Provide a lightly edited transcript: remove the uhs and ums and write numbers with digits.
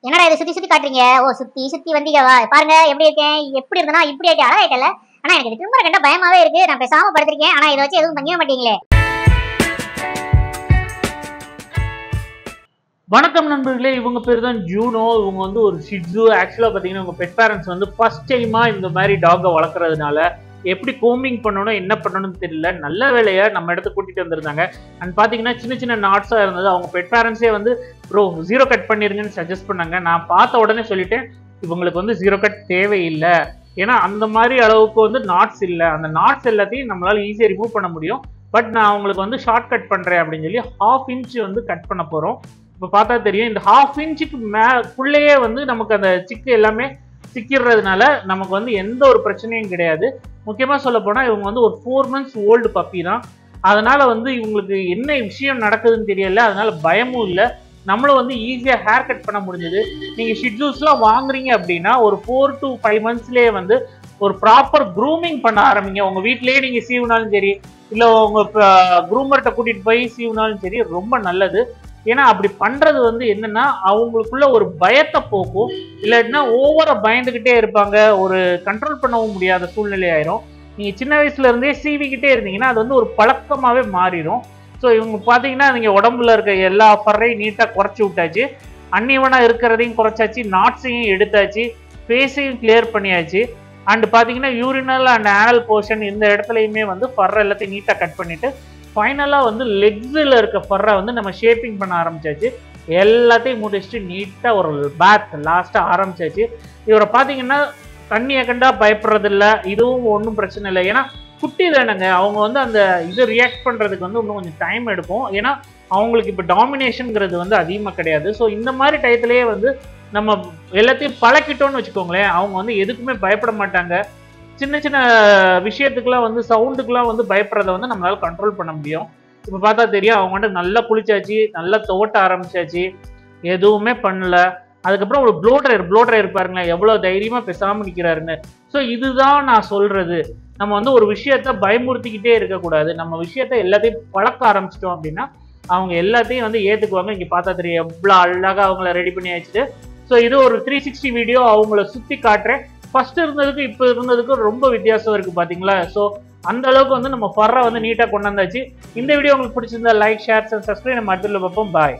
என்னடா இது சுத்தி சுத்தி காட்டுறீங்க? ஓ சுத்தி சுத்தி வந்தீங்கவா? பாருங்க எப்படி இருக்கேன், எப்படி இருந்தனா இப்படி ஆயிட்டே அழகாயிட்டல. ஆனா எனக்கு இது திரும்ப கண்டா பயமாவே இருக்கு. நான் பேசாம படுத்திருக்கேன். ஆனா இத வச்சு எதுவும் பண்ணிய மாட்டீங்களே. வணக்கம் நண்பர்களே, இவங்க பேர் தான் ஜூனோ. இவங்க வந்து ஒரு ஷிட்ஸு. ஆக்சுவலா பாத்தீங்கன்னா உங்க பெட் பேரண்ட்ஸ் வந்து ஃபர்ஸ்ட் டைமா இந்த மாதிரி டாகை வளர்க்கறதுனால எப்படி கோமிங் பண்ணணும் என்ன பண்ணணும்னு தெரியல. நல்ல வேலையா நம்ம இடத்துக்கு கூட்டிட்டு வந்திருந்தாங்க. அண்ட் பாத்தீங்கன்னா சின்ன சின்ன நாட்ஸா இருந்தது. அவங்க பெட் பேரண்ட்ஸே வந்து ப்ரோ ஜீரோ கட் பண்ணிருங்கன்னு சஜஸ்ட் பண்ணாங்க. நான் பார்த்த உடனே சொல்லிட்டேன் இவங்களுக்கு வந்து ஜீரோ கட் தேவையில்லை. ஏன்னா அந்த மாதிரி அளவுக்கு வந்து நாட்ஸ் இல்லை. அந்த நாட்ஸ் எல்லாத்தையும் நம்மளால ஈஸியாக ரிமூவ் பண்ண முடியும். பட் நான் அவங்களுக்கு வந்து ஷார்ட் கட் பண்றேன் அப்படின்னு சொல்லி 1/2 இன்ச் வந்து கட் பண்ண போறோம். இப்போ பார்த்தா தெரியும் இந்த 1/2 இன்ச்சுக்கு மேலேயே வந்து நமக்கு அந்த சிக்கு எல்லாமே சிக்கிறதுனால நமக்கு வந்து எந்த ஒரு பிரச்சனையும் கிடையாது. முக்கியமாக சொல்ல போனால் இவங்க வந்து ஒரு 4 months ஓல்டு பப்பி தான். அதனால வந்து இவங்களுக்கு என்ன விஷயம் நடக்குதுன்னு தெரியல. அதனால பயமும் இல்லை. நம்மளும் வந்து ஈஸியாக ஹேர் கட் பண்ண முடிஞ்சது. நீங்கள் ஷிட்ஜூஸ்லாம் வாங்குறீங்க அப்படின்னா ஒரு 4 to 5 monthsலேயே வந்து ஒரு ப்ராப்பர் க்ரூமிங் பண்ண ஆரம்பிங்க. உங்கள் வீட்டிலேயே நீங்கள் சீவுனாலும் சரி, இல்லை உங்கள் க்ரூமர்கிட்ட கூட்டிகிட்டு போய் சீவுனாலும் சரி, ரொம்ப நல்லது. ஏன்னா அப்படி பண்றது வந்து என்னன்னா அவங்களுக்குள்ள ஒரு பயத்தை போக்கும். இல்லாட்டினா ஓவரா பயந்துகிட்டே இருப்பாங்க. ஒரு கண்ட்ரோல் பண்ணவும் முடியாத சூழ்நிலை ஆயிரும். நீங்க சின்ன வயசுல இருந்தே சீவிக்கிட்டே இருந்தீங்கன்னா அது வந்து ஒரு பழக்கமாவே மாறிடும். ஸோ இவங்க பார்த்தீங்கன்னா நீங்க உடம்புல இருக்க எல்லா ஃபர்ரையும் நீட்டாக குறைச்சி விட்டாச்சு. அன்னிவனா இருக்கிறதையும் குறைச்சாச்சு, நாட்ஸையும் எடுத்தாச்சு, ஃபேஸையும் கிளியர் பண்ணியாச்சு. அண்ட் பார்த்தீங்கன்னா யூரினல் அண்ட் ஆனல் போர்ஷன் இந்த இடத்துலையுமே வந்து ஃபர் எல்லாத்தையும் நீட்டாக கட் பண்ணிட்டு ஃபைனலாக வந்து லெக்ஸில் இருக்க ஃபர்ரை வந்து நம்ம ஷேப்பிங் பண்ண ஆரம்பிச்சாச்சு. எல்லாத்தையும் முடிச்சுட்டு நீட்டாக ஒரு பேத் லாஸ்ட்டாக ஆரம்பிச்சாச்சு. இவரை பார்த்தீங்கன்னா தண்ணியை கண்டா பயப்படுறது இல்லை. இதுவும் ஒன்றும் பிரச்சனை இல்லை. ஏன்னா குட்டி தானேங்க. அவங்க வந்து அந்த இது ரியாக்ட் பண்ணுறதுக்கு வந்து இன்னும் கொஞ்சம் டைம் எடுக்கும். ஏன்னா அவங்களுக்கு இப்போ டாமினேஷனுங்கிறது வந்து அதிகமாக கிடையாது. ஸோ இந்த மாதிரி டயத்துலேயே வந்து நம்ம எல்லாத்தையும் பழக்கிட்டோன்னு வச்சுக்கோங்களேன், அவங்க வந்து எதுக்குமே பயப்பட மாட்டாங்க. சின்ன சின்ன விஷயத்துக்குலாம் வந்து சவுண்டுக்குலாம் வந்து பயப்படுறத வந்து நம்மளால கண்ட்ரோல் பண்ண முடியும். இப்போ பார்த்தா தெரியும் அவங்க வந்து நல்லா குளிச்சாச்சு, நல்லா துவட்ட ஆரம்பிச்சாச்சு, எதுவுமே பண்ணல. அதுக்கப்புறம் ஒரு ப்ளோட்ரையர் பாருங்களேன் எவ்வளோ தைரியமாக பேசாமல் நிற்கிறாருன்னு. ஸோ இதுதான் நான் சொல்றது. நம்ம வந்து ஒரு விஷயத்த பயமுறுத்திக்கிட்டே இருக்கக்கூடாது. நம்ம விஷயத்த எல்லாத்தையும் பழக்க ஆரம்பிச்சிட்டோம் அப்படின்னா அவங்க எல்லாத்தையும் வந்து ஏற்றுக்குவாங்க. இங்கே பார்த்தா தெரியும் எவ்வளோ அழகாக அவங்கள ரெடி பண்ணி வச்சுட்டு. ஸோ இது ஒரு 360 வீடியோ அவங்கள சுற்றி காட்டுறேன். ஃபர்ஸ்ட் இருந்ததுக்கு இப்போ இருந்ததுக்கு ரொம்ப வித்தியாசம் இருக்கு பாத்தீங்களா. ஸோ அந்த அளவுக்கு வந்து நம்ம ஃபர்ரை வந்து நீட்டாக கொண்டு வந்தாச்சு. இந்த வீடியோ உங்களுக்கு பிடிச்சிருந்தா லைக், ஷேர், சப்ஸ்கிரைப். நம்ம அடுத்த பார்ப்போம். பாய்.